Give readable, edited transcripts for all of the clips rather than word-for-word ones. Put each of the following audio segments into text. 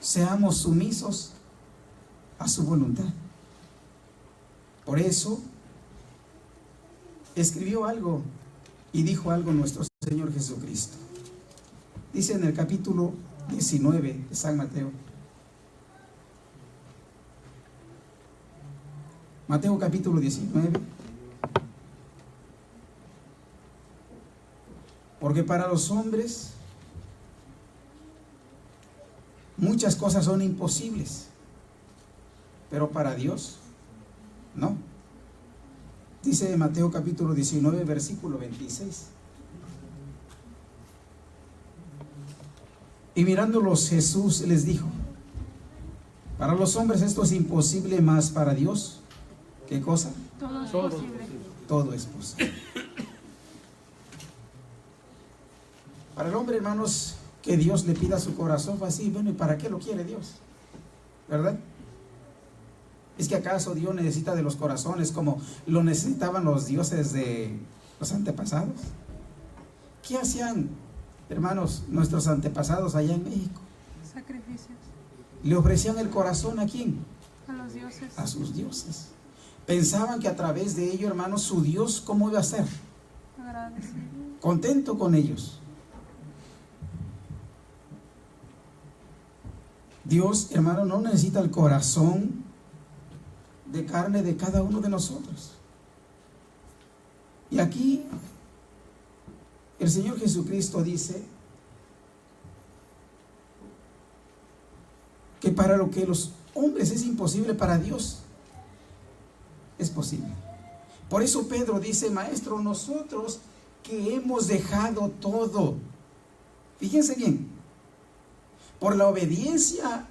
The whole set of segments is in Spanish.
seamos sumisos a su voluntad. Por eso escribió algo y dijo algo nuestro Señor Jesucristo. Dice en el capítulo 19 de San Mateo. Mateo capítulo 19. Porque para los hombres muchas cosas son imposibles, pero para Dios no. Dice Mateo capítulo 19, versículo 26. Y mirándolos Jesús les dijo: para los hombres esto es imposible, mas para Dios, ¿qué cosa? Todo es posible. Todo es posible. Para el hombre, hermanos, que Dios le pida su corazón fue así. Bueno, ¿y para qué lo quiere Dios? ¿Verdad? ¿Es que acaso Dios necesita de los corazones como lo necesitaban los dioses de los antepasados? ¿Qué hacían, hermanos, nuestros antepasados allá en México? Sacrificios. ¿Le ofrecían el corazón a quién? A los dioses. A sus dioses. Pensaban que a través de ello, hermanos, su Dios, ¿cómo iba a ser? Agradecido. Contento con ellos. Dios, hermano, no necesita el corazón de carne de cada uno de nosotros. Y aquí el Señor Jesucristo dice que para lo que los hombres es imposible, para Dios es posible. Por eso Pedro dice: maestro, nosotros que hemos dejado todo, fíjense bien, por la obediencia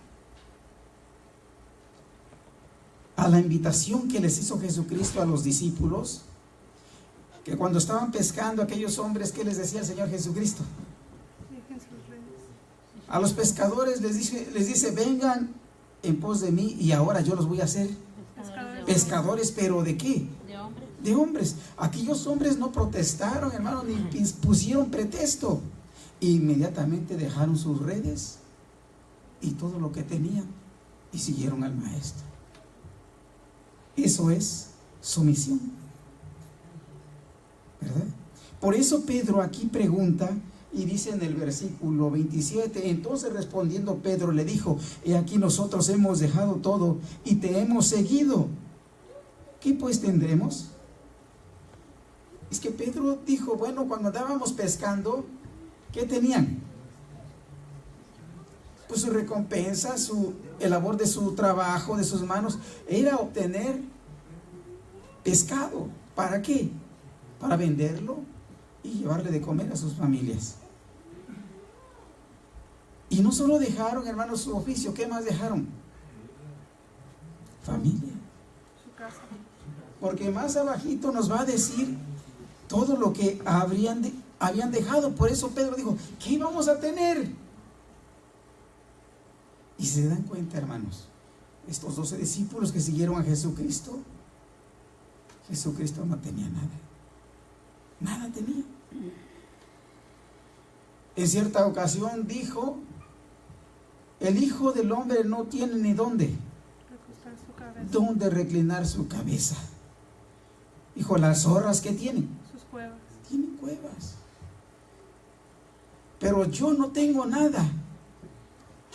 a la invitación que les hizo Jesucristo a los discípulos, que cuando estaban pescando aquellos hombres, ¿qué les decía el Señor Jesucristo? Dejen sus redes. A los pescadores les dice: vengan en pos de mí y ahora yo los voy a hacer pescadores, pero ¿de qué? De hombres. De hombres. Aquellos hombres no protestaron, hermano, ni pusieron pretexto. Inmediatamente dejaron sus redes y todo lo que tenían y siguieron al maestro. Eso es sumisión, ¿verdad? Por eso Pedro aquí pregunta y dice en el versículo 27: entonces respondiendo Pedro le dijo: he aquí nosotros hemos dejado todo y te hemos seguido. ¿Qué pues tendremos? Es que Pedro dijo: bueno, cuando andábamos pescando, ¿qué tenían? Pues su recompensa, el labor de su trabajo, de sus manos, era obtener pescado. ¿Para qué? Para venderlo y llevarle de comer a sus familias. Y no solo dejaron, hermanos, su oficio, ¿qué más dejaron? Familia. Su casa. Porque más abajito nos va a decir todo lo que habían dejado. Por eso Pedro dijo: ¿qué íbamos a tener? Y se dan cuenta, hermanos, estos 12 discípulos que siguieron a Jesucristo, Jesucristo no tenía nada. Nada tenía. En cierta ocasión dijo: el Hijo del Hombre no tiene ni dónde reclinar su cabeza. Dijo: las zorras, ¿qué tienen? Sus cuevas. Tienen cuevas. Pero yo no tengo nada.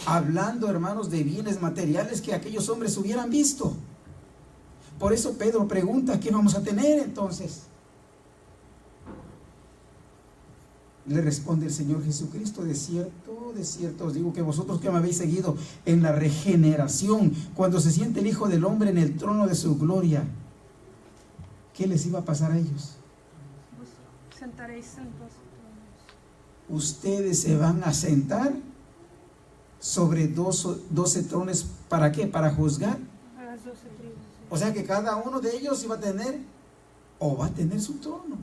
Hablando, hermanos, de bienes materiales que aquellos hombres hubieran visto. Por eso Pedro pregunta: ¿qué vamos a tener entonces? Le responde el Señor Jesucristo: de cierto os digo que vosotros que me habéis seguido en la regeneración, cuando se siente el Hijo del Hombre en el trono de su gloria, ¿qué les iba a pasar a ellos? Vos sentaréis en 12 tronos. Ustedes se van a sentar sobre 12 tronos. ¿Para qué? Para juzgar. A las 12 tribus. O sea que cada uno de ellos iba a tener, o va a tener, su trono.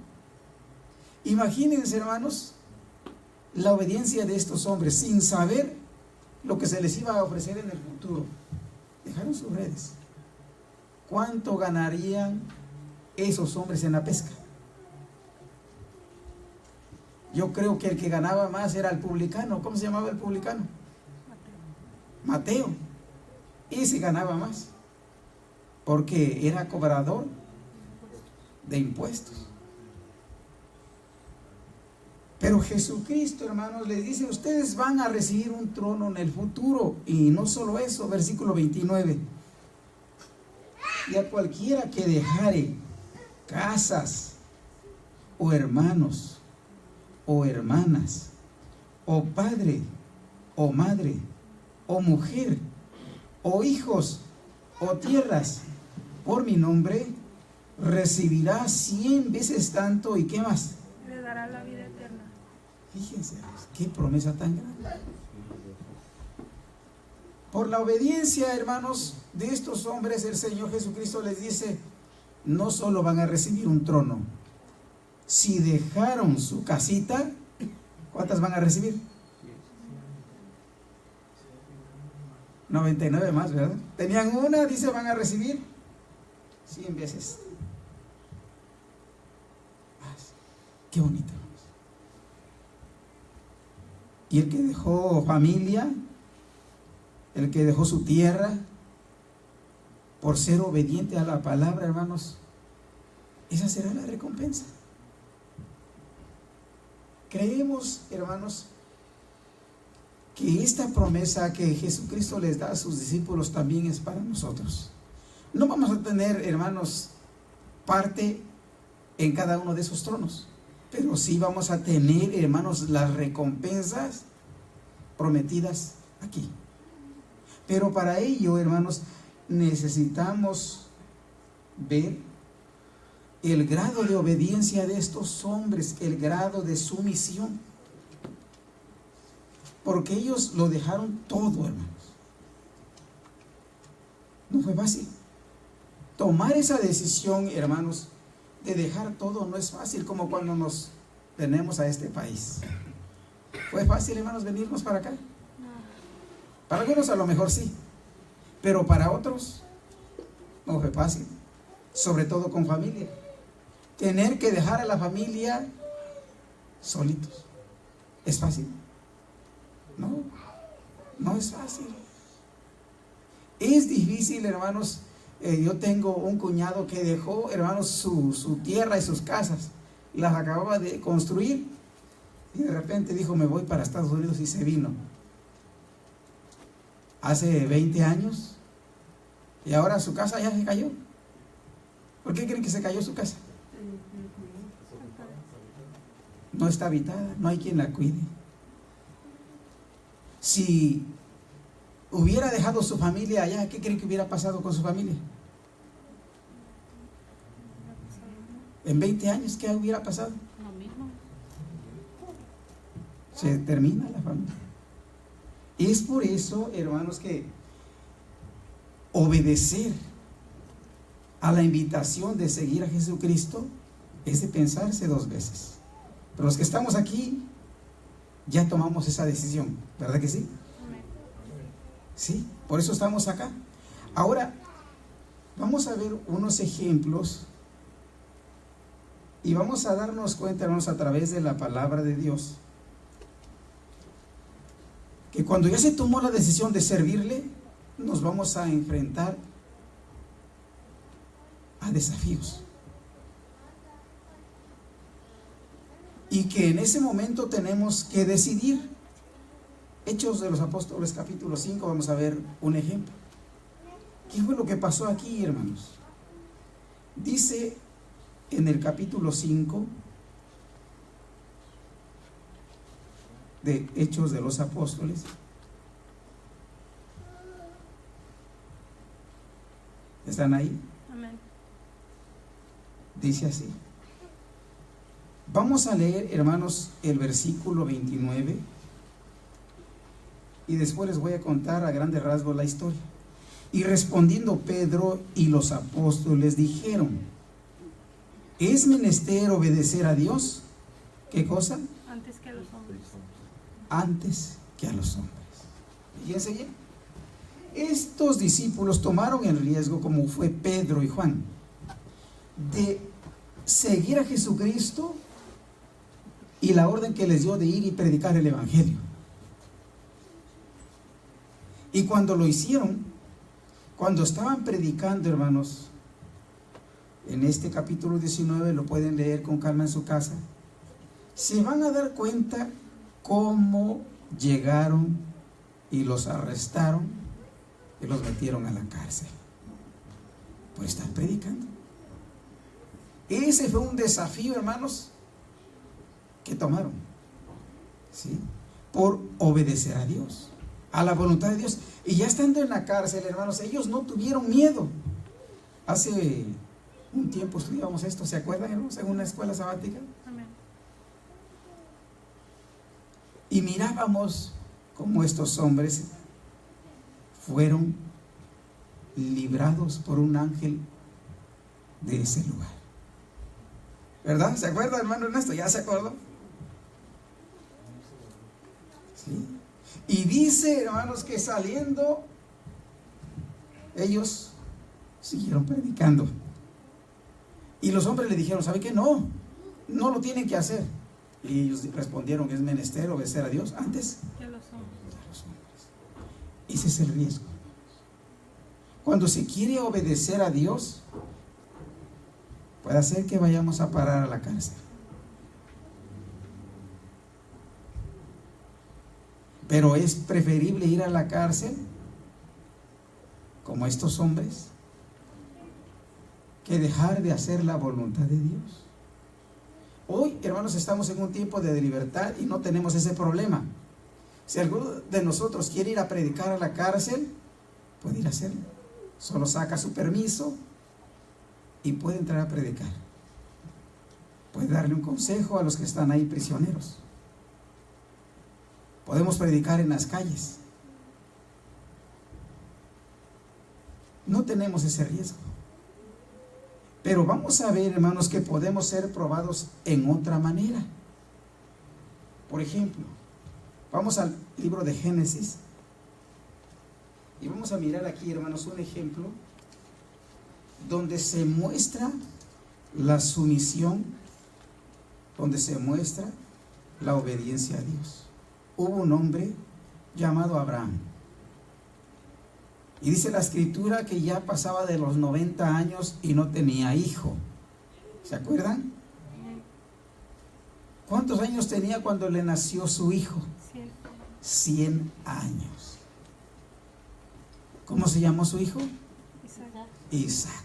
Imagínense, hermanos, la obediencia de estos hombres sin saber lo que se les iba a ofrecer en el futuro. Dejaron sus redes. ¿Cuánto ganarían esos hombres en la pesca? Yo creo que el que ganaba más era el publicano. ¿Cómo se llamaba el publicano? Mateo. Y se ganaba más, porque era cobrador de impuestos. Pero Jesucristo, hermanos, les dice: ustedes van a recibir un trono en el futuro. Y no solo eso, versículo 29. Y a cualquiera que dejare casas, o hermanos, o hermanas, o padre, o madre, o mujer, o hijos, o tierras, por mi nombre, recibirá 100 veces tanto. ¿Y qué más? Le dará la vida eterna. Fíjense, qué promesa tan grande. Por la obediencia, hermanos, de estos hombres, el Señor Jesucristo les dice: no solo van a recibir un trono, si dejaron su casita, ¿cuántas van a recibir? 99 más, ¿verdad? Tenían una, dice, van a recibir 100 veces. Qué bonito. Y el que dejó familia, el que dejó su tierra, por ser obediente a la palabra, hermanos, esa será la recompensa. Creemos, hermanos, que esta promesa que Jesucristo les da a sus discípulos también es para nosotros. No vamos a tener, hermanos, parte en cada uno de esos tronos, pero sí vamos a tener, hermanos, las recompensas prometidas aquí. Pero para ello, hermanos, necesitamos ver el grado de obediencia de estos hombres, el grado de sumisión, porque ellos lo dejaron todo, hermanos. No fue fácil. Tomar esa decisión, hermanos, de dejar todo no es fácil, como cuando nos venimos a este país. ¿Fue fácil, hermanos, venirnos para acá? Para algunos a lo mejor sí, pero para otros no fue fácil, sobre todo con familia. Tener que dejar a la familia solitos, ¿es fácil? No, no es fácil. Es difícil, hermanos. Yo tengo un cuñado que dejó, hermanos, su tierra y sus casas, las acababa de construir y de repente dijo: me voy para Estados Unidos, y se vino. Hace 20 años, y ahora su casa ya se cayó. ¿Por qué creen que se cayó su casa? No está habitada, no hay quien la cuide. Si hubiera dejado su familia allá, ¿qué creen que hubiera pasado con su familia? En 20 años, ¿qué hubiera pasado? Lo mismo. Se termina la familia. Es por eso, hermanos, que obedecer a la invitación de seguir a Jesucristo es de pensarse dos veces. Pero los que estamos aquí ya tomamos esa decisión, ¿verdad que sí? Sí, por eso estamos acá. Ahora vamos a ver unos ejemplos y vamos a darnos cuenta, hermanos, a través de la palabra de Dios, que cuando ya se tomó la decisión de servirle, nos vamos a enfrentar a desafíos. Y que en ese momento tenemos que decidir. Hechos de los Apóstoles, capítulo 5, vamos a ver un ejemplo. ¿Qué fue lo que pasó aquí, hermanos? Dice en el capítulo 5 de Hechos de los Apóstoles, ¿están ahí? Amén. Dice así. Vamos a leer, hermanos, el versículo 29 y después les voy a contar a grandes rasgos la historia. Y respondiendo Pedro y los apóstoles dijeron: ¿es menester obedecer a Dios? ¿Qué cosa? Antes que a los hombres. Antes que a los hombres. Fíjense bien. Estos discípulos tomaron el riesgo, como fue Pedro y Juan, de seguir a Jesucristo y la orden que les dio de ir y predicar el evangelio. Y cuando lo hicieron, cuando estaban predicando, hermanos, en este capítulo 19, lo pueden leer con calma en su casa, se van a dar cuenta cómo llegaron y los arrestaron y los metieron a la cárcel por estar predicando. Ese fue un desafío, hermanos, que tomaron, ¿sí?, por obedecer a Dios, a la voluntad de Dios. Y ya estando en la cárcel, hermanos, ellos no tuvieron miedo. Hace un tiempo estudiábamos esto, ¿se acuerdan, hermanos? En una escuela sabática. Amén. Y mirábamos cómo estos hombres fueron librados por un ángel de ese lugar. ¿Verdad? ¿Se acuerda, hermano Ernesto? ¿Ya se acordó? ¿Sí? Y dice, hermanos, que saliendo, ellos siguieron predicando. Y los hombres le dijeron, ¿sabe qué? No lo tienen que hacer. Y ellos respondieron, es menester obedecer a Dios antes Que los hombres. de los hombres. Ese es el riesgo. Cuando se quiere obedecer a Dios, puede hacer que vayamos a parar a la cárcel. Pero es preferible ir a la cárcel como estos hombres que dejar de hacer la voluntad de Dios. Hoy, hermanos, estamos en un tiempo de libertad y no tenemos ese problema. Si alguno de nosotros quiere ir a predicar a la cárcel, puede ir a hacerlo. Solo saca su permiso y puede entrar a predicar. Puede darle un consejo a los que están ahí prisioneros. Podemos predicar en las calles. No tenemos ese riesgo. Pero vamos a ver, hermanos, que podemos ser probados en otra manera. Por ejemplo, vamos al libro de Génesis y vamos a mirar aquí, hermanos, un ejemplo donde se muestra la sumisión, donde se muestra la obediencia a Dios. Hubo un hombre llamado Abraham. Y dice la escritura que ya pasaba de los 90 años y no tenía hijo. ¿Se acuerdan? ¿Cuántos años tenía cuando le nació su hijo? 100 años. ¿Cómo se llamó su hijo? Isaac.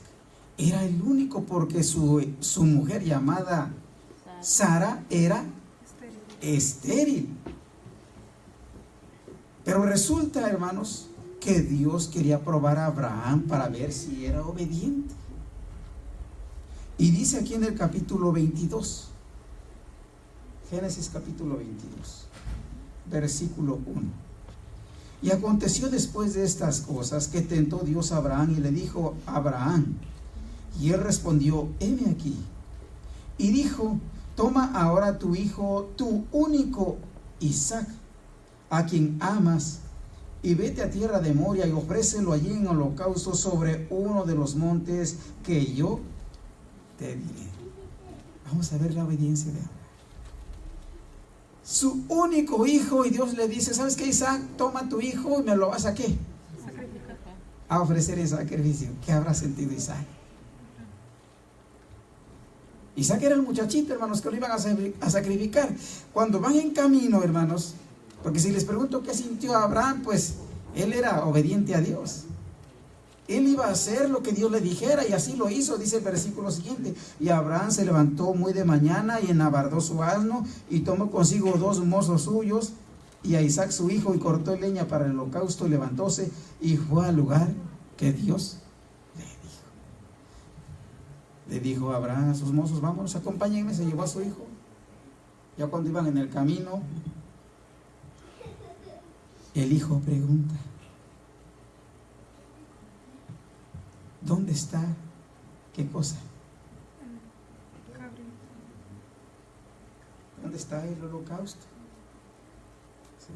Era el único porque su mujer llamada Sara era estéril. Pero resulta, hermanos, que Dios quería probar a Abraham para ver si era obediente. Y dice aquí en el capítulo 22, Génesis capítulo 22, versículo 1. Y aconteció después de estas cosas que tentó Dios a Abraham y le dijo: Abraham. Y él respondió: heme aquí. Y dijo: toma ahora tu hijo, tu único Isaac, a quien amas, y vete a tierra de Moria y ofrécelo allí en holocausto sobre uno de los montes que yo te diré. Vamos a ver la obediencia de Abraham. Su único hijo, y Dios le dice: ¿sabes qué, Isaac? Toma tu hijo y me lo vas a ¿qué? A ofrecer en sacrificio. ¿Qué habrá sentido Isaac? Isaac era el muchachito, hermanos, que lo iban a sacrificar. Cuando van en camino, hermanos, porque si les pregunto qué sintió Abraham, pues él era obediente a Dios. Él iba a hacer lo que Dios le dijera y así lo hizo. Dice el versículo siguiente: y Abraham se levantó muy de mañana y enabardó su asno y tomó consigo 2 mozos suyos y a Isaac su hijo y cortó leña para el holocausto y levantóse y fue al lugar que Dios le dijo. Le dijo a Abraham a sus mozos: vámonos, acompáñenme. Se llevó a su hijo. Ya cuando iban en el camino, el hijo pregunta: ¿dónde está? ¿Qué cosa? ¿Dónde está el holocausto? ¿Sí?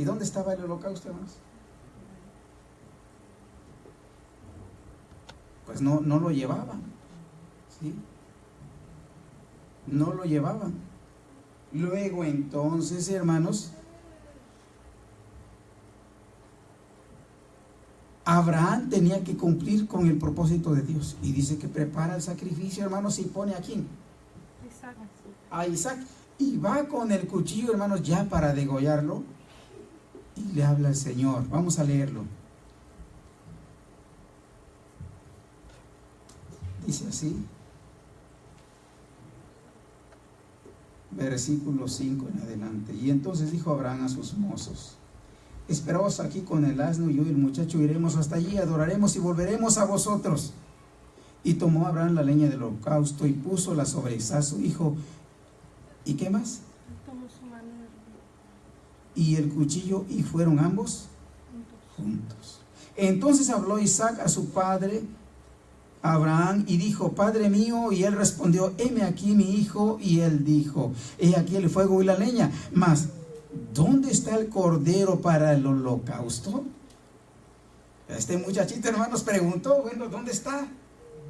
¿Y dónde estaba el holocausto, hermanos? Pues no lo llevaban, ¿sí? No lo llevaban. Luego entonces, hermanos, Abraham tenía que cumplir con el propósito de Dios. Y dice que prepara el sacrificio, hermanos, y pone a quién? Isaac. A Isaac. Y va con el cuchillo, hermanos, ya para degollarlo. Y le habla el Señor. Vamos a leerlo. Dice así. Versículo 5 en adelante. Y entonces dijo Abraham a sus mozos: esperaos aquí con el asno, y yo y el muchacho iremos hasta allí, adoraremos y volveremos a vosotros. Y tomó Abraham la leña del holocausto y púsola sobre Isaac su hijo. ¿Y qué más? Tomó su mano Y el cuchillo, y fueron ambos juntos. Entonces habló Isaac a su padre Abraham y dijo: Padre mío. Y él respondió: heme aquí mi hijo. Y él dijo: he aquí el fuego y la leña, mas ¿dónde está el cordero para el holocausto? Este muchachito, hermanos, preguntó: bueno, ¿dónde está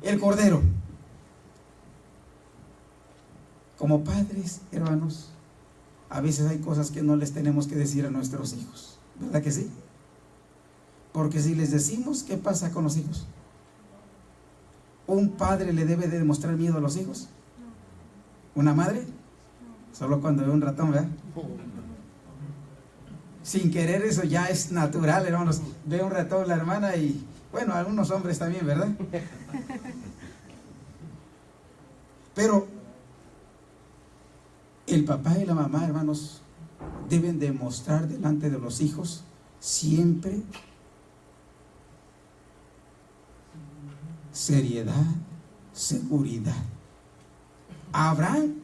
el cordero? Como padres, hermanos, a veces hay cosas que no les tenemos que decir a nuestros hijos, ¿verdad que sí? Porque si les decimos, ¿qué pasa con los hijos? ¿Un padre le debe de demostrar miedo a los hijos? ¿Una madre? Solo cuando ve un ratón, ¿verdad? Sin querer, eso ya es natural, hermanos. Ve un ratón la hermana y, bueno, algunos hombres también, ¿verdad? Pero el papá y la mamá, hermanos, deben demostrar delante de los hijos siempre seriedad, seguridad. Abraham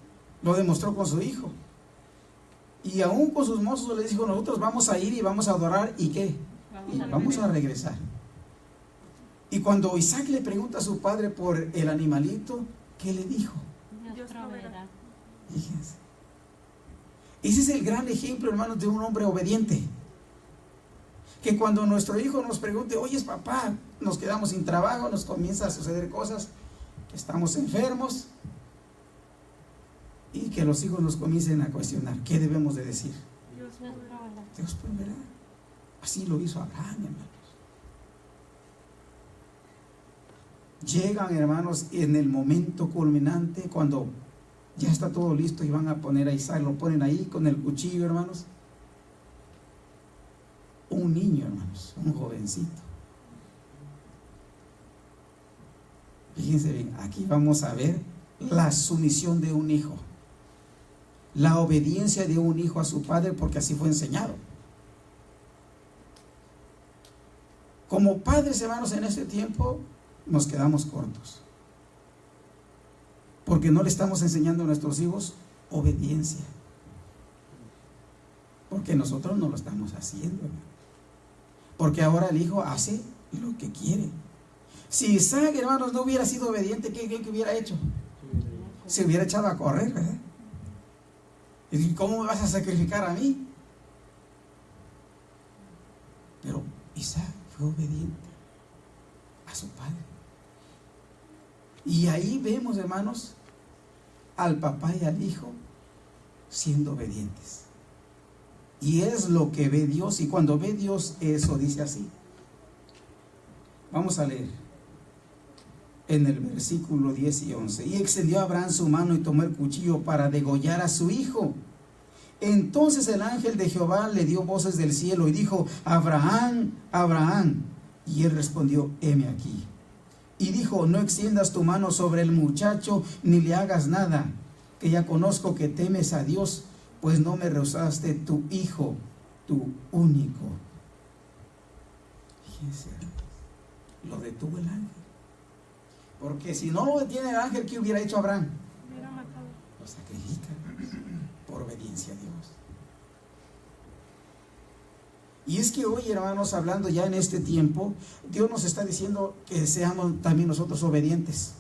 lo demostró con su hijo. Y aún con sus mozos les dijo: nosotros vamos a ir y vamos a adorar. ¿Y qué? Vamos a regresar. Y cuando Isaac le pregunta a su padre por el animalito, ¿qué le dijo? Dios proveerá. Fíjense. Ese es el gran ejemplo, hermanos, de un hombre obediente. Que cuando nuestro hijo nos pregunte: oye, papá, nos quedamos sin trabajo, nos comienza a suceder cosas, que estamos enfermos, y que los hijos nos comiencen a cuestionar, ¿qué debemos de decir? Dios proveerá. Dios proveerá. Así lo hizo Abraham, hermanos. Llegan, hermanos, en el momento culminante, cuando ya está todo listo y van a poner a Isaac, lo ponen ahí con el cuchillo, hermanos. Un niño, hermanos, un jovencito. Fíjense bien, aquí vamos a ver la sumisión de un hijo, la obediencia de un hijo a su padre, porque así fue enseñado. Como padres, hermanos, en este tiempo nos quedamos cortos, porque no le estamos enseñando a nuestros hijos obediencia, porque nosotros no lo estamos haciendo, hermano. Porque ahora el hijo hace lo que quiere. Si Isaac, hermanos, no hubiera sido obediente, ¿qué hubiera hecho? Se hubiera echado a correr, ¿verdad? ¿Y cómo me vas a sacrificar a mí? Pero Isaac fue obediente a su padre. Y ahí vemos, hermanos, al papá y al hijo siendo obedientes. Y es lo que ve Dios. Y cuando ve Dios eso, dice así. Vamos a leer en el versículo 10 y 11. Y extendió Abraham su mano y tomó el cuchillo para degollar a su hijo. Entonces el ángel de Jehová le dio voces del cielo y dijo: Abraham, Abraham. Y él respondió: heme aquí. Y dijo: no extiendas tu mano sobre el muchacho, ni le hagas nada, que ya conozco que temes a Dios, pues no me rehusaste tu hijo, tu único. Fíjense, lo detuvo el ángel. Porque si no lo detiene el ángel, ¿qué hubiera hecho Abraham? Hubiera matado. Lo sacrifica por obediencia a Dios. Y es que hoy, hermanos, hablando ya en este tiempo, Dios nos está diciendo que seamos también nosotros obedientes.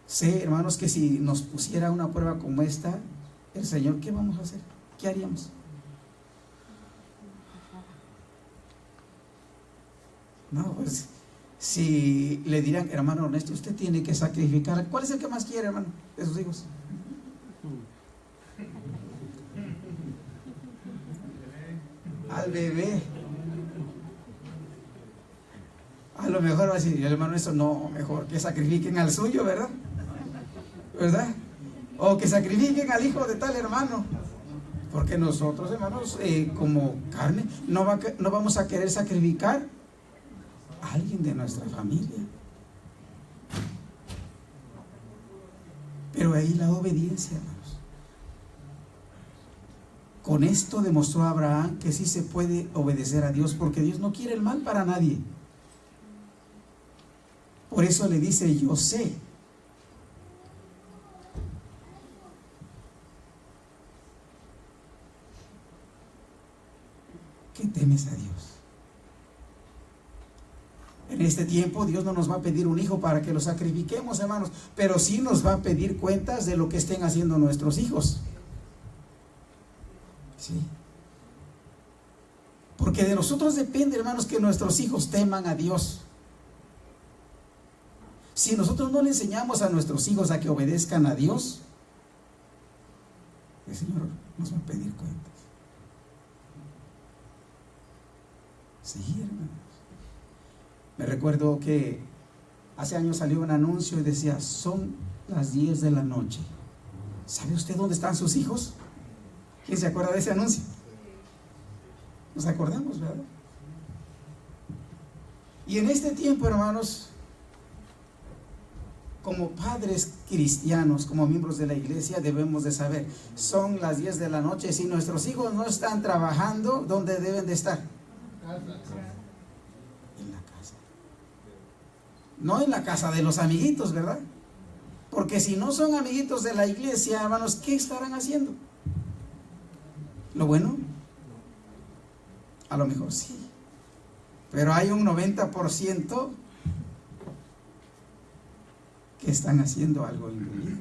Sé, hermanos, que si nos pusiera una prueba como esta, el Señor, ¿qué vamos a hacer? ¿Qué haríamos? No, pues, si le dirán: hermano Ernesto, usted tiene que sacrificar, ¿cuál es el que más quiere, hermano, de sus hijos? al bebé. A lo mejor va a decir el hermano, eso no, mejor que sacrifiquen al suyo, ¿verdad? ¿Verdad? O que sacrifiquen al hijo de tal hermano. Porque nosotros, hermanos, como carne, no vamos a querer sacrificar a alguien de nuestra familia. Pero ahí la obediencia, hermanos. Con esto demostró Abraham que sí se puede obedecer a Dios, porque Dios no quiere el mal para nadie. Por eso le dice, yo sé. Que temes a Dios. En este tiempo Dios no nos va a pedir un hijo para que lo sacrifiquemos, hermanos, pero sí nos va a pedir cuentas de lo que estén haciendo nuestros hijos. Sí. Porque de nosotros depende, hermanos, que nuestros hijos teman a Dios. Si nosotros no le enseñamos a nuestros hijos a que obedezcan a Dios, el Señor nos va a pedir cuentas. Sí, hermanos. Me recuerdo que hace años salió un anuncio y decía, son las 10 de la noche. ¿Sabe usted dónde están sus hijos? ¿Quién se acuerda de ese anuncio? Nos acordamos, ¿verdad? Y en este tiempo, hermanos, como padres cristianos, como miembros de la iglesia, debemos de saber, son las 10 de la noche, si nuestros hijos no están trabajando, ¿dónde deben de estar? En la casa. No en la casa de los amiguitos, ¿verdad? Porque si no son amiguitos de la iglesia, hermanos, ¿qué estarán haciendo? ¿Lo bueno? A lo mejor sí. Pero hay un 90% que están haciendo algo indebido.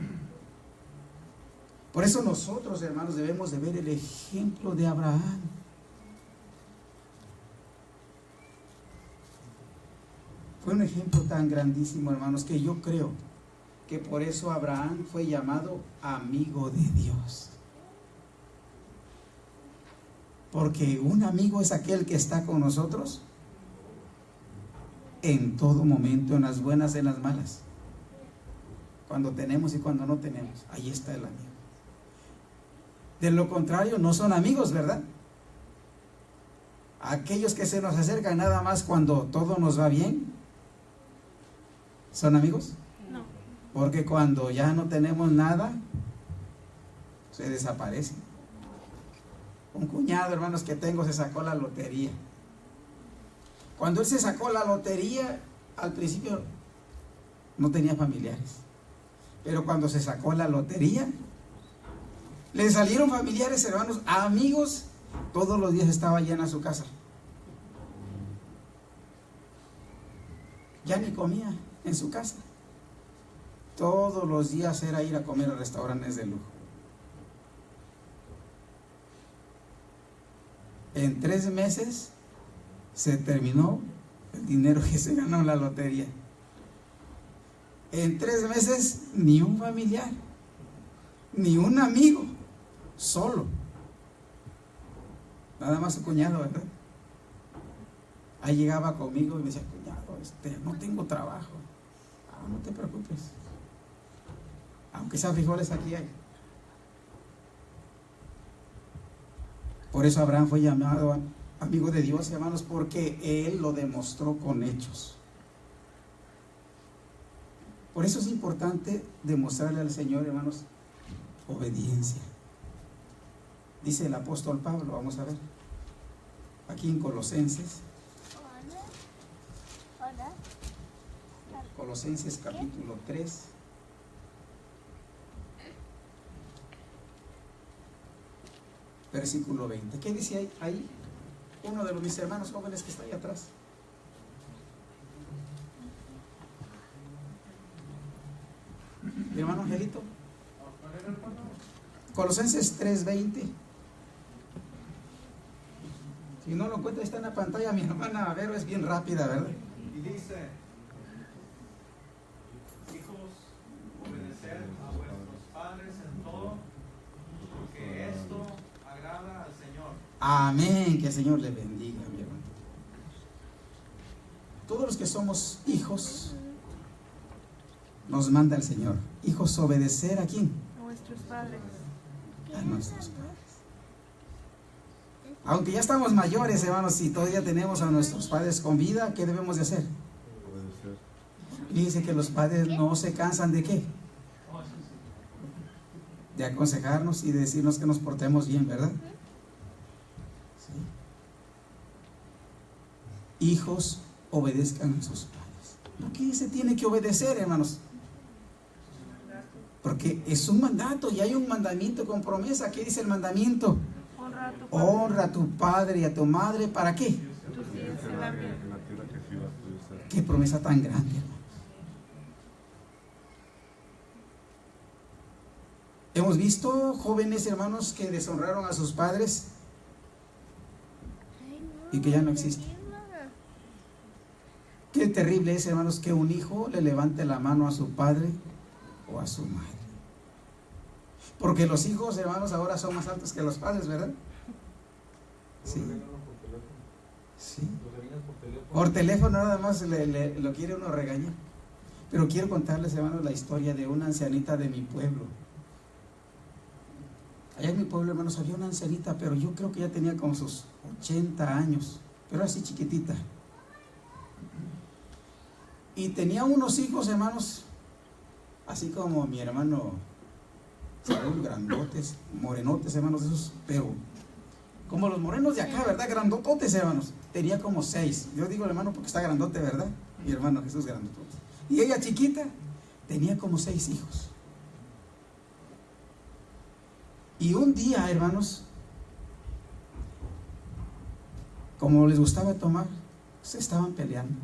Por eso nosotros, hermanos, debemos de ver el ejemplo de Abraham. Fue un ejemplo tan grandísimo, hermanos, que yo creo que por eso Abraham fue llamado amigo de Dios. Porque un amigo es aquel que está con nosotros en todo momento, en las buenas, en las malas. Cuando tenemos y cuando no tenemos, ahí está el amigo. De lo contrario, no son amigos, ¿verdad? Aquellos que se nos acercan nada más cuando todo nos va bien, ¿son amigos? No. Porque cuando ya no tenemos nada, se desaparecen. Un cuñado, hermanos, que tengo se sacó la lotería. Cuando él se sacó la lotería, al principio no tenía familiares. Pero cuando se sacó la lotería, le salieron familiares, hermanos, amigos. Todos los días estaba llena su casa. Ya ni comía en su casa. Todos los días era ir a comer a restaurantes de lujo. En 3 meses se terminó el dinero que se ganó en la lotería. En 3 meses ni un familiar, ni un amigo, solo. Nada más su cuñado, ¿verdad? Ahí llegaba conmigo y me decía, cuñado, no tengo trabajo. No te preocupes. Aunque sea frijoles, aquí hay. Por eso Abraham fue llamado amigo de Dios, hermanos, porque él lo demostró con hechos. Por eso es importante demostrarle al Señor, hermanos, obediencia. Dice el apóstol Pablo, vamos a ver, aquí en Colosenses. Colosenses capítulo 3. Versículo 20. ¿Qué dice ahí? Uno de mis hermanos jóvenes que está ahí atrás. Mi hermano Angelito. Colosenses 3:20. Si no lo encuentra, está en la pantalla. Mi hermana, a ver, es bien rápida, ¿verdad? Y dice: hijos, obedeced a vuestros padres en todo, porque esto agrada al Señor. Amén, que el Señor le bendiga, mi hermano. Todos los que somos hijos, nos manda el Señor. Hijos, obedecer ¿a quién? A nuestros padres. A nuestros padres. Aunque ya estamos mayores, hermanos, si todavía tenemos a nuestros padres con vida, ¿qué debemos de hacer? Dice que los padres no se cansan de ¿qué? De aconsejarnos y de decirnos que nos portemos bien, ¿verdad? Sí. Hijos, obedezcan a sus padres. ¿Por qué se tiene que obedecer, hermanos? Porque es un mandato y hay un mandamiento con promesa. ¿Qué dice el mandamiento? Honra a tu padre y a tu madre. ¿Para qué? Qué promesa tan grande, hermanos. Hemos visto jóvenes, hermanos, que deshonraron a sus padres y que ya no existen. Qué terrible es, hermanos, que un hijo le levante la mano a su padre o a su madre. Porque los hijos, hermanos, ahora son más altos que los padres, ¿verdad? Sí. Sí. Por teléfono nada más lo quiere uno regañar. Pero quiero contarles, hermanos, la historia de una ancianita de mi pueblo. Allá en mi pueblo, hermanos, había una ancianita, pero yo creo que ya tenía como sus 80 años, pero así chiquitita. Y tenía unos hijos, hermanos, así como mi hermano Saúl, grandotes, morenotes, hermanos, esos, pero como los morenos de acá, ¿verdad? Grandototes, hermanos. Tenía como 6. Yo digo hermano porque está grandote, ¿verdad? Mi hermano Jesús grandotote. Y ella chiquita tenía como 6 hijos. Y un día, hermanos, como les gustaba tomar, se estaban peleando.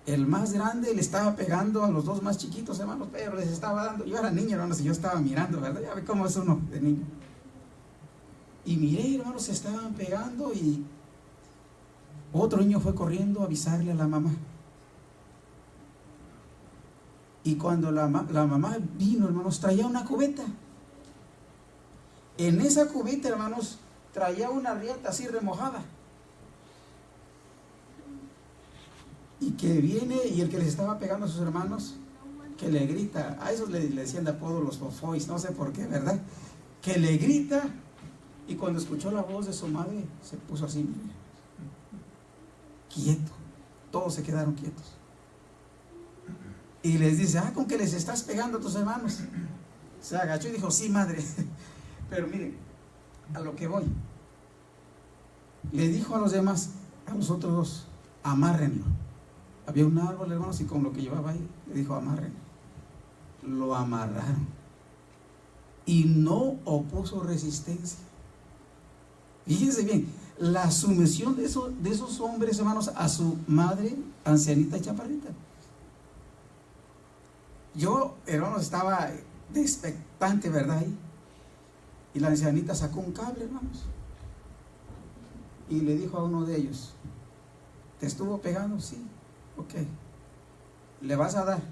El más grande le estaba pegando a los dos más chiquitos, hermanos, pero les estaba dando. Yo era niño, hermanos, y yo estaba mirando, ¿verdad? Ya ve cómo es uno de niño. Y miré, hermanos, se estaban pegando y otro niño fue corriendo a avisarle a la mamá. Y cuando la mamá vino, hermanos, traía una cubeta. En esa cubeta, hermanos, traía una riata así remojada. Y que viene, y el que les estaba pegando a sus hermanos, que le grita, a esos le decían de apodo los fofois, no sé por qué, ¿verdad? Que le grita, y cuando escuchó la voz de su madre, se puso así, quieto. Todos se quedaron quietos. Y les dice, ¿con que les estás pegando a tus hermanos? Se agachó y dijo, sí, madre. Pero miren, a lo que voy. Le dijo a los demás, a los otros dos, amárrenlo. Había un árbol, hermanos, y con lo que llevaba ahí, le dijo, amárrenlo. Lo amarraron. Y no opuso resistencia. Fíjense bien, la sumisión de esos hombres, hermanos, a su madre, ancianita y chaparrita. Yo, hermanos, estaba expectante, ¿verdad? Ahí. Y la ancianita sacó un cable, hermanos, y le dijo a uno de ellos, ¿te estuvo pegando? Sí, ok, le vas a dar.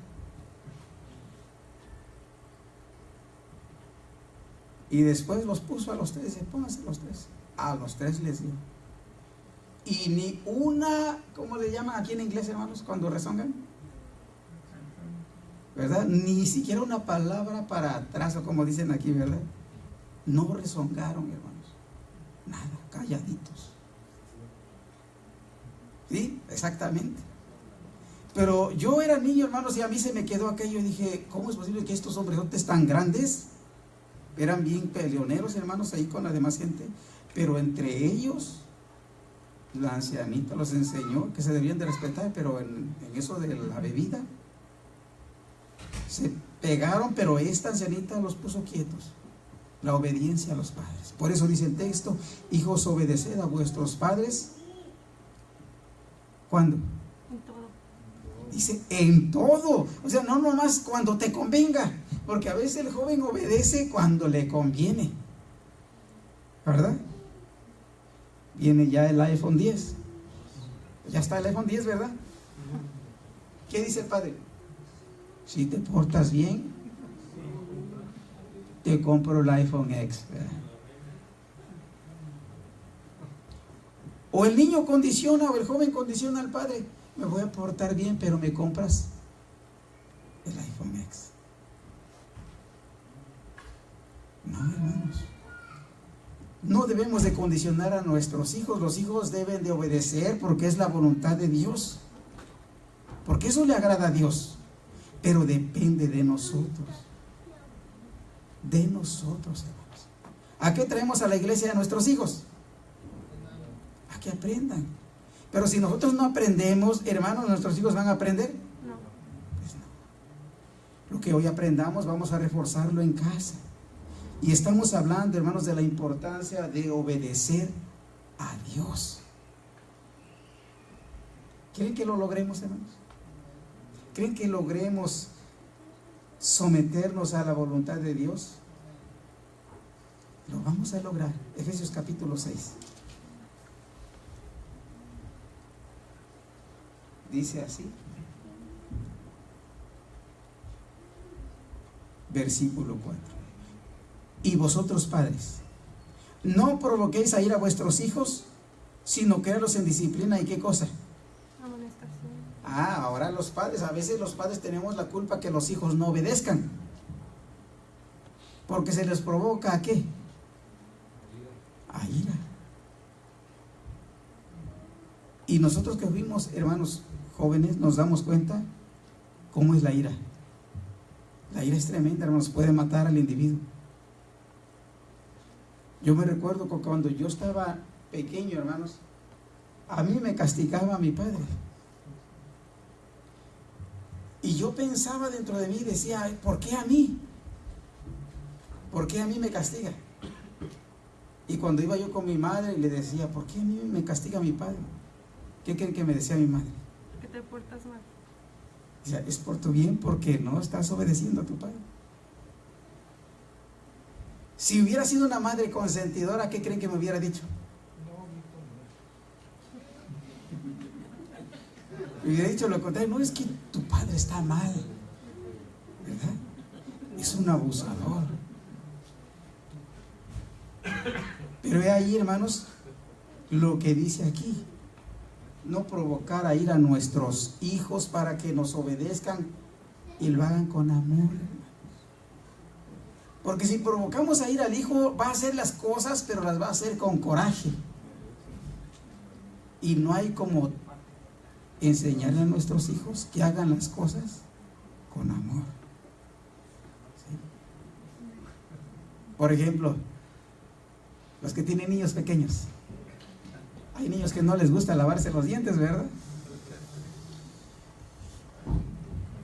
Y después los puso a los tres, dice, pónganse los tres. A los tres les dio. Y ni una, ¿cómo le llaman aquí en inglés, hermanos, cuando rezongan? ¿Verdad? Ni siquiera una palabra para atrás, o como dicen aquí, ¿verdad? No rezongaron, hermanos. Nada, calladitos. ¿Sí? Exactamente. Pero yo era niño, hermanos, y a mí se me quedó aquello y dije, ¿cómo es posible que estos hombresotes tan grandes eran bien peleoneros, hermanos, ahí con la demás gente? Pero entre ellos, la ancianita los enseñó que se debían de respetar, pero en eso de la bebida, se pegaron, pero esta ancianita los puso quietos. La obediencia a los padres. Por eso dice el texto, hijos, obedeced a vuestros padres. ¿Cuándo? En todo. Dice, en todo. O sea, no nomás cuando te convenga, porque a veces el joven obedece cuando le conviene, ¿verdad? Viene ya el iPhone 10. Ya está el iPhone 10, ¿verdad? ¿Qué dice el padre? Si te portas bien, te compro el iPhone X, ¿verdad? O el niño condiciona, o el joven condiciona al padre: me voy a portar bien, pero me compras el iPhone X. No, hermanos. No debemos de condicionar a nuestros hijos. Los hijos deben de obedecer porque es la voluntad de Dios, porque eso le agrada a Dios. Pero depende de nosotros. De nosotros, hermanos. ¿A qué traemos a la iglesia a nuestros hijos? A que aprendan. Pero si nosotros no aprendemos, hermanos, ¿nuestros hijos van a aprender? No. Pues no. Lo que hoy aprendamos vamos a reforzarlo en casa. Y estamos hablando, hermanos, de la importancia de obedecer a Dios. ¿Creen que lo logremos, hermanos? ¿Creen que logremos someternos a la voluntad de Dios? Lo vamos a lograr. Efesios capítulo 6. Dice así. Versículo 4. Y vosotros, padres, no provoquéis a ir a vuestros hijos, sino créalos en disciplina. ¿Y qué cosa? Amonestación. Ahora los padres, a veces los padres tenemos la culpa que los hijos no obedezcan, porque se les provoca ¿a qué? A ira. Y nosotros que fuimos, hermanos jóvenes, nos damos cuenta cómo es la ira. La ira es tremenda, hermanos, puede matar al individuo. Yo me recuerdo que cuando yo estaba pequeño, hermanos, a mí me castigaba mi padre. Y yo pensaba dentro de mí, decía: ¿por qué a mí? ¿Por qué a mí me castiga? Y cuando iba yo con mi madre le decía: ¿por qué a mí me castiga mi padre? ¿Qué creen que me decía mi madre? Que te portas mal. Decía: es por tu bien, porque no estás obedeciendo a tu padre. Si hubiera sido una madre consentidora, ¿qué creen que me hubiera dicho? Me hubiera dicho lo contrario: no, es que tu padre está mal, ¿verdad? Es un abusador. Pero he ahí, hermanos, lo que dice aquí: no provocar a ir a nuestros hijos para que nos obedezcan y lo hagan con amor. Porque si provocamos a ir al hijo, va a hacer las cosas, pero las va a hacer con coraje. Y no hay como enseñarle a nuestros hijos que hagan las cosas con amor. ¿Sí? Por ejemplo, los que tienen niños pequeños. Hay niños que no les gusta lavarse los dientes, ¿verdad?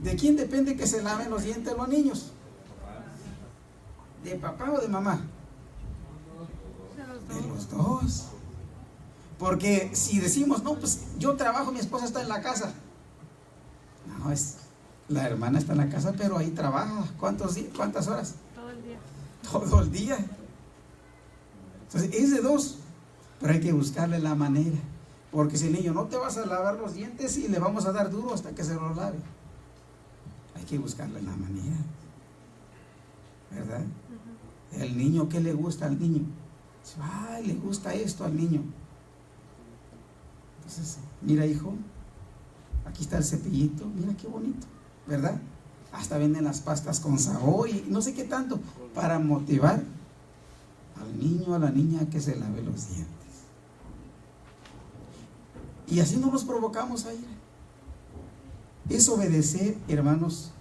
¿De quién depende que se laven los dientes los niños? ¿De papá o de mamá? De los dos. Porque si decimos: no, pues yo trabajo, mi esposa está en la casa. No, la hermana está en la casa, pero ahí trabaja. ¿Cuántas horas? Todo el día. Todo el día. Entonces es de dos. Pero hay que buscarle la manera. Porque si el niño: no te vas a lavar los dientes, y le vamos a dar duro hasta que se los lave. Hay que buscarle la manera, ¿verdad? El niño, ¿qué le gusta al niño? Le gusta esto al niño. Entonces, mira, hijo, aquí está el cepillito, mira qué bonito, ¿verdad? Hasta venden las pastas con sabor y no sé qué tanto, para motivar al niño, a la niña, a que se lave los dientes. Y así no nos provocamos a ir. Es obedecer, hermanos,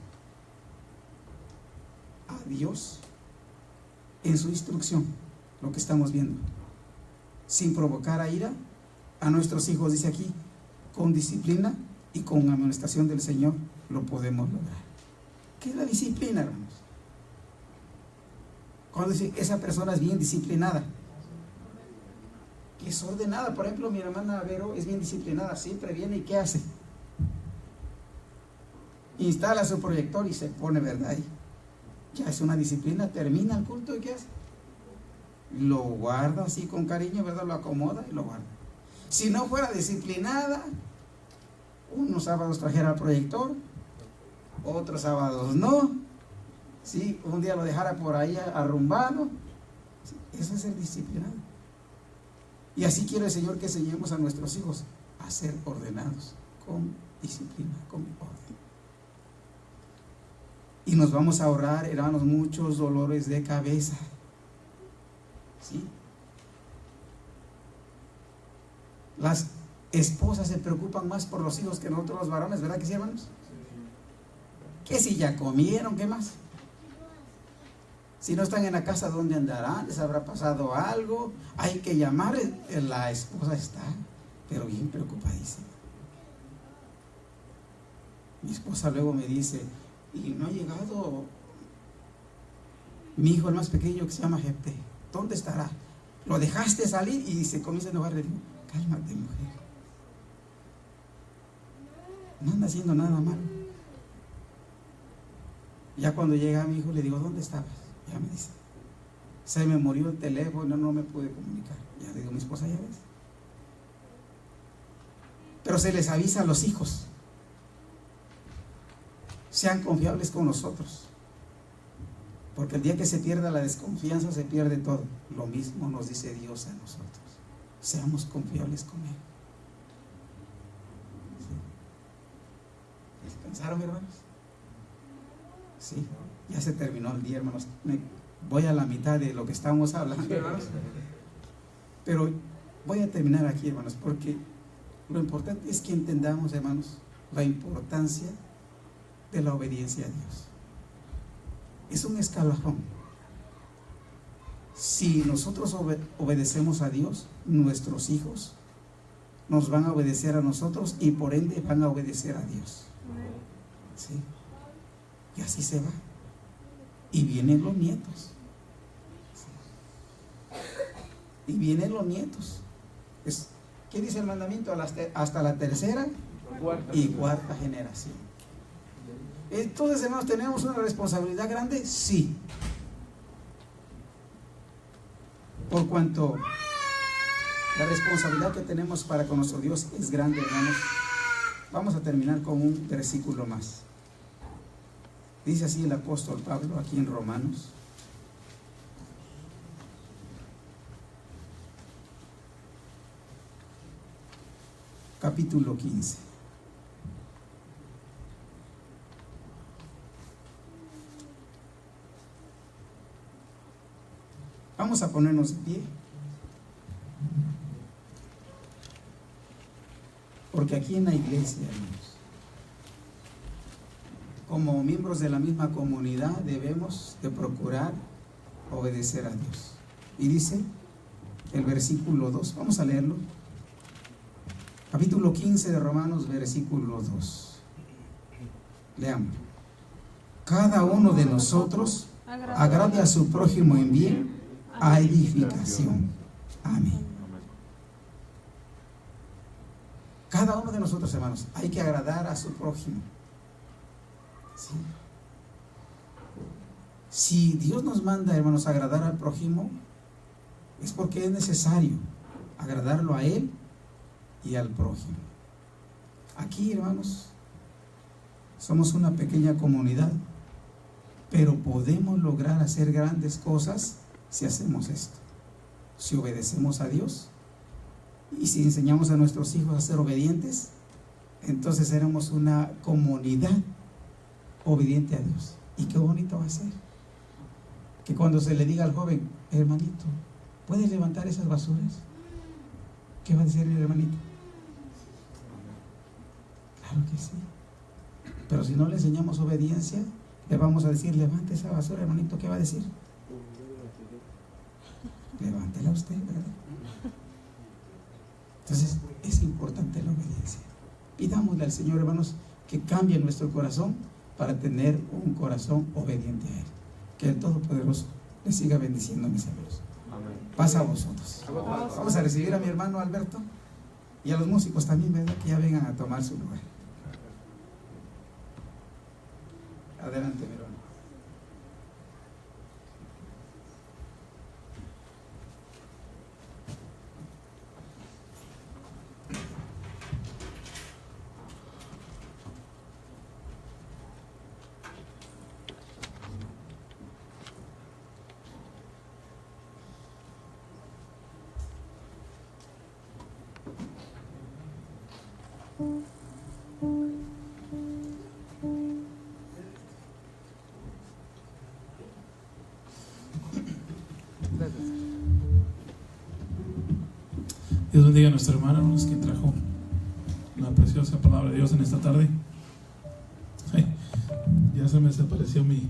a Dios en su instrucción, lo que estamos viendo, sin provocar a ira a nuestros hijos. Dice aquí: con disciplina y con amonestación del Señor lo podemos lograr. ¿Qué es la disciplina, hermanos? Cuando dice esa persona es bien disciplinada, que es ordenada. Por ejemplo, mi hermana Vero es bien disciplinada, siempre viene y ¿qué hace? Instala su proyector y se pone, ¿verdad? Ahí ya es una disciplina. Termina el culto y ¿qué hace? Lo guarda así con cariño, ¿verdad? Lo acomoda y lo guarda. Si no fuera disciplinada, unos sábados trajera el proyector, otros sábados no. Sí, un día lo dejara por ahí arrumbado. Sí, eso es ser disciplinado. Y así quiere el Señor que enseñemos a nuestros hijos a ser ordenados, con disciplina, con orden. Y nos vamos a ahorrar, hermanos, muchos dolores de cabeza. ¿Sí? Las esposas se preocupan más por los hijos que nosotros los varones, ¿verdad que sí, hermanos? Que si ya comieron, ¿qué más? Si no están en la casa, ¿dónde andarán? ¿Les habrá pasado algo? Hay que llamar. La esposa está, pero bien preocupadísima. Mi esposa luego me dice, y no ha llegado mi hijo, el más pequeño, que se llama Jepe. ¿Dónde estará? Lo dejaste salir y se comienza a enojar. Le digo, cálmate, mujer. No anda haciendo nada malo. Ya cuando llega mi hijo le digo, ¿dónde estabas? Ya me dice, se me murió el teléfono, no me pude comunicar. Ya le digo, mi esposa, ya ves. Pero se les avisa a los hijos, sean confiables con nosotros, porque el día que se pierda la desconfianza se pierde todo. Lo mismo nos dice Dios a nosotros, seamos confiables con Él. ¿Sí? ¿Descansaron, hermanos? Sí, ya se terminó el día, hermanos. Voy a la mitad de lo que estábamos hablando, hermanos. Pero voy a terminar aquí, hermanos, porque lo importante es que entendamos, hermanos, la importancia de la obediencia a Dios. Es un escalafón. Si nosotros obedecemos a Dios, nuestros hijos nos van a obedecer a nosotros y por ende van a obedecer a Dios. ¿Sí? Y así se va. Y vienen los nietos. Y vienen los nietos. ¿Qué dice el mandamiento? Hasta la tercera y cuarta generación. Entonces, hermanos, ¿tenemos una responsabilidad grande? Sí. Por cuanto la responsabilidad que tenemos para con nuestro Dios es grande, hermanos. Vamos a terminar con un versículo más. Dice así el apóstol Pablo aquí en Romanos. Capítulo 15. Vamos a ponernos de pie. Porque aquí en la iglesia, hermanos, como miembros de la misma comunidad, debemos de procurar obedecer a Dios. Y dice el versículo 2, vamos a leerlo. Capítulo 15 de Romanos, versículo 2. Leamos. Cada uno de nosotros agrade a su prójimo en bien, a edificación. Amén. Cada uno de nosotros, hermanos, hay que agradar a su prójimo. ¿Sí? Si Dios nos manda, hermanos, a agradar al prójimo, es porque es necesario agradarlo a Él y al prójimo. Aquí, hermanos, somos una pequeña comunidad, pero podemos lograr hacer grandes cosas si hacemos esto. Si obedecemos a Dios y si enseñamos a nuestros hijos a ser obedientes, entonces seremos una comunidad obediente a Dios. Y qué bonito va a ser que cuando se le diga al joven, hermanito, ¿puedes levantar esas basuras? ¿Qué va a decir el hermanito? Claro que sí. Pero si no le enseñamos obediencia, le vamos a decir, levante esa basura, hermanito. ¿Qué va a decir? Levántela usted, ¿verdad? Entonces es importante la obediencia. Pidámosle al Señor, hermanos, que cambie nuestro corazón para tener un corazón obediente a Él. Que el Todopoderoso le siga bendiciendo, mis hermanos. Pasa a vosotros. Vamos a recibir a mi hermano Alberto y a los músicos también, ¿verdad? Que ya vengan a tomar su lugar. Adelante, mi hermano. Dios bendiga a nuestro hermano que trajo la preciosa palabra de Dios en esta tarde. Ay, ya se me desapareció mi